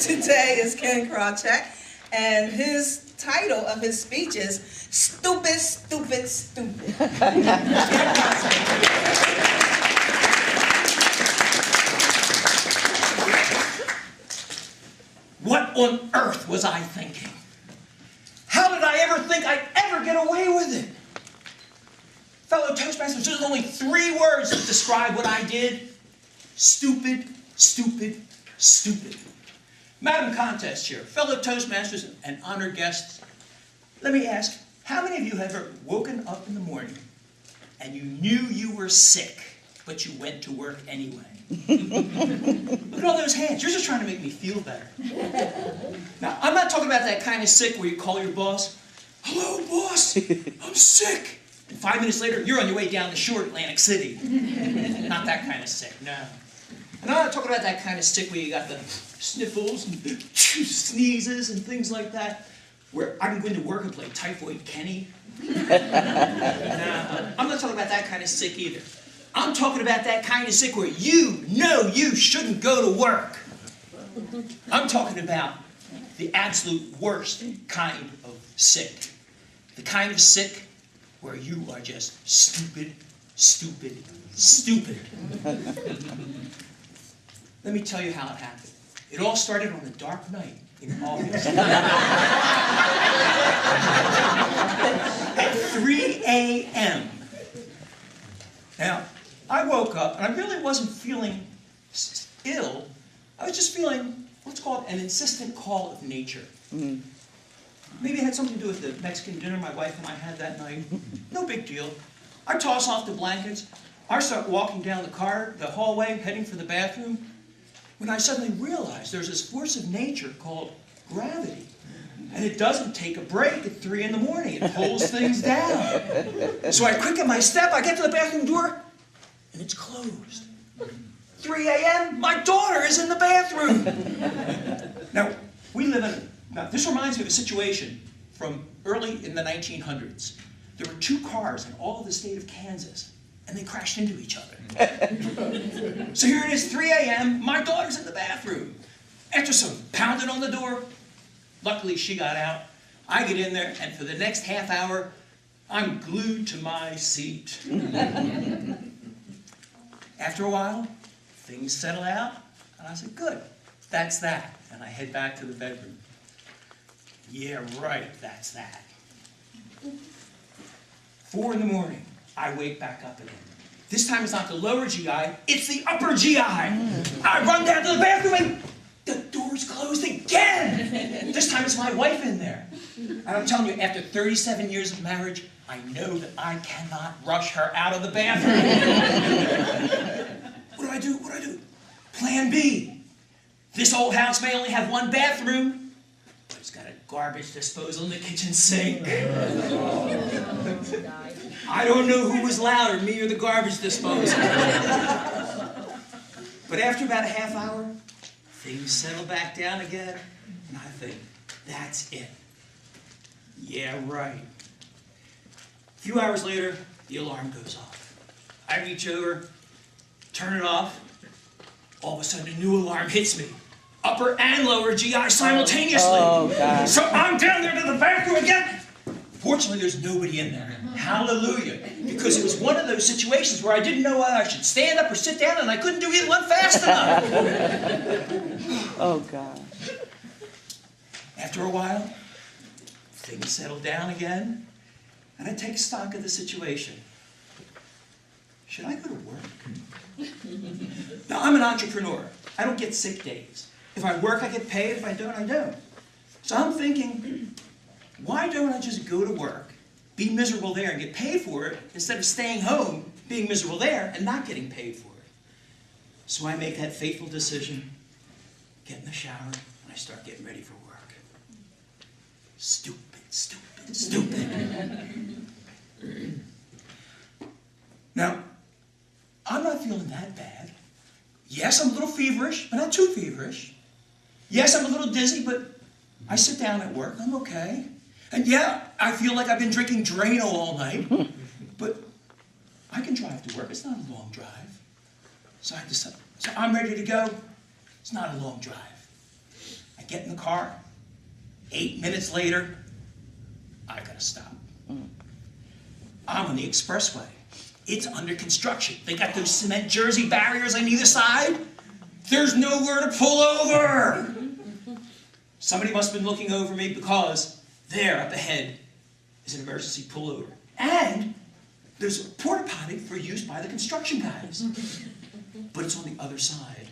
Today is Ken Krawchuk, and his title of his speech is Stupid, Stupid, Stupid. What on earth was I thinking? How did I ever think I'd ever get away with it? Fellow Toastmasters, there's only 3 words to describe what I did. Stupid, stupid, stupid. Madam Contest Chair, fellow Toastmasters and honored guests, let me ask, how many of you have ever woken up in the morning and you knew you were sick, but you went to work anyway? Look at all those hands. You're just trying to make me feel better. Now, I'm not talking about that kind of sick where you call your boss, "Hello, boss, I'm sick." And 5 minutes later, you're on your way down the shore, Atlantic City. Not that kind of sick, no. And I'm not talking about that kind of sick where you got the sniffles and sneezes and things like that, where I can go into work and play Typhoid Kenny. No, I'm not talking about that kind of sick either. I'm talking about that kind of sick where you know you shouldn't go to work. I'm talking about the absolute worst kind of sick. The kind of sick where you are just stupid, stupid, stupid. Let me tell you how it happened. It all started on a dark night in August. At 3 a.m. Now, I woke up, and I really wasn't feeling ill. I was just feeling what's called an insistent call of nature. Maybe it had something to do with the Mexican dinner my wife and I had that night. No big deal. I toss off the blankets. I start walking down the hallway, heading for the bathroom, when I suddenly realized there's this force of nature called gravity. And it doesn't take a break at 3 in the morning. It pulls things down. So I quicken my step, I get to the bathroom door, and it's closed. 3 a.m., my daughter is in the bathroom. Now, this reminds me of a situation from early in the 1900s. There were 2 cars in all of the state of Kansas, and they crashed into each other. So here it is, 3 a.m., my daughter's in the bathroom. After some pounding on the door, luckily she got out. I get in there, and for the next half hour, I'm glued to my seat. After a while, things settle out, and I said, good, that's that. And I head back to the bedroom. Yeah, right, that's that. 4 in the morning, I wake back up again. This time it's not the lower GI, it's the upper GI. I run down to the bathroom and the door's closed again. This time it's my wife in there. And I'm telling you, after 37 years of marriage, I know that I cannot rush her out of the bathroom. What do I do? What do I do? Plan B. This old house may only have 1 bathroom, but it's got a garbage disposal in the kitchen sink. I don't know who was louder, me or the garbage disposal. But after about a half hour, things settle back down again, and I think, that's it. Yeah, right. A few hours later, the alarm goes off. I reach over, turn it off. All of a sudden, a new alarm hits me. Upper and lower GI simultaneously. Oh, God. So I'm down there to the bathroom again. Fortunately, there's nobody in there. Hallelujah. Because it was one of those situations where I didn't know whether I should stand up or sit down, and I couldn't do either one fast enough. Oh, God. After a while, things settle down again, and I take stock of the situation. Should I go to work? Now, I'm an entrepreneur. I don't get sick days. If I work, I get paid. If I don't, I don't. So I'm thinking, why don't I just go to work, be miserable there, and get paid for it, instead of staying home, being miserable there, and not getting paid for it? So I make that fateful decision, get in the shower, and I start getting ready for work. Stupid, stupid, stupid. Now, I'm not feeling that bad. Yes, I'm a little feverish, but not too feverish. Yes, I'm a little dizzy, but I sit down at work, I'm okay. And yeah, I feel like I've been drinking Drano all night, but I can drive to work. It's not a long drive. So I'm ready to go. It's not a long drive. I get in the car. 8 minutes later, I gotta stop. I'm on the expressway. It's under construction. They got those cement Jersey barriers on either side. There's nowhere to pull over. Somebody must have been looking over me because there up ahead is an emergency pullover. And there's a porta potty for use by the construction guys. But it's on the other side.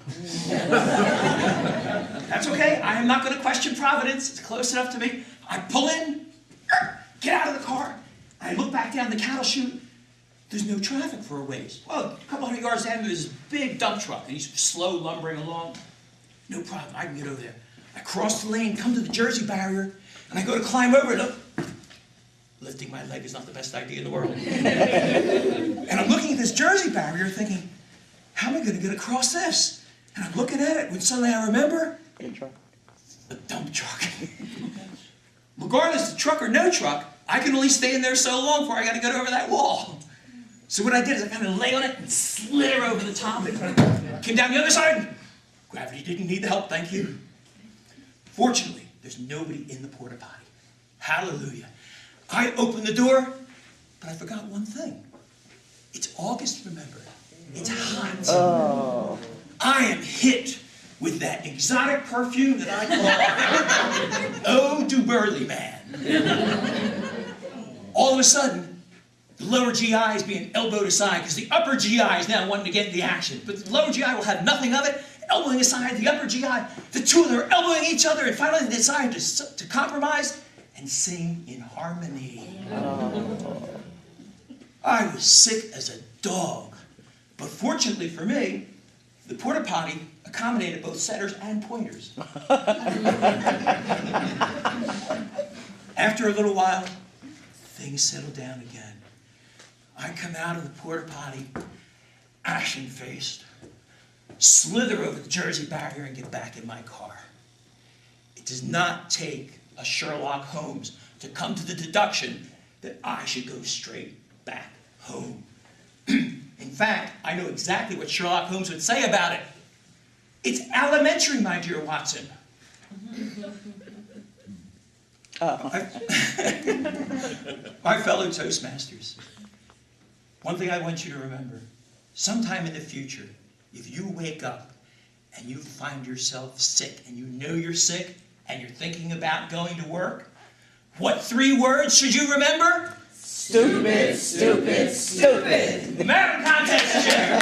That's okay. I am not going to question Providence. It's close enough to me. I pull in, get out of the car. I look back down the cattle chute. There's no traffic for a ways. Well, a couple hundred yards down, there's this big dump truck, and he's slow lumbering along. No problem. I can get over there. I cross the lane, come to the Jersey barrier, and I go to climb over it. Lifting my leg is not the best idea in the world. And I'm looking at this Jersey barrier thinking, how am I going to get across this? And I'm looking at it when suddenly I remember, the dump truck. Regardless of truck or no truck, I can only stay in there so long before I got to get over that wall. So what I did is I kind of lay on it and slid her over the top. It came down the other side. Gravity didn't need the help, thank you. Fortunately, there's nobody in the porta potty. Hallelujah. I opened the door, but I forgot one thing. It's August, remember. It's hot. Oh. I am hit with that exotic perfume that I call Eau du Burly Man. All of a sudden, the lower GI is being elbowed aside because the upper GI is now wanting to get into the action. But the lower GI will have nothing of it. Elbowing aside the upper GI, the two of them are elbowing each other, and finally they decide to compromise and sing in harmony. Oh. I was sick as a dog. But fortunately for me, the porta potty accommodated both setters and pointers. After a little while, things settled down again. I come out of the porta potty, ashen-faced, slither over the Jersey barrier and get back in my car. It does not take a Sherlock Holmes to come to the deduction that I should go straight back home. In fact, I know exactly what Sherlock Holmes would say about it. It's elementary, my dear Watson. My fellow Toastmasters, one thing I want you to remember, sometime in the future, if you wake up and you find yourself sick and you know you're sick and you're thinking about going to work, what 3 words should you remember? Stupid, stupid, stupid. American Contest Chair.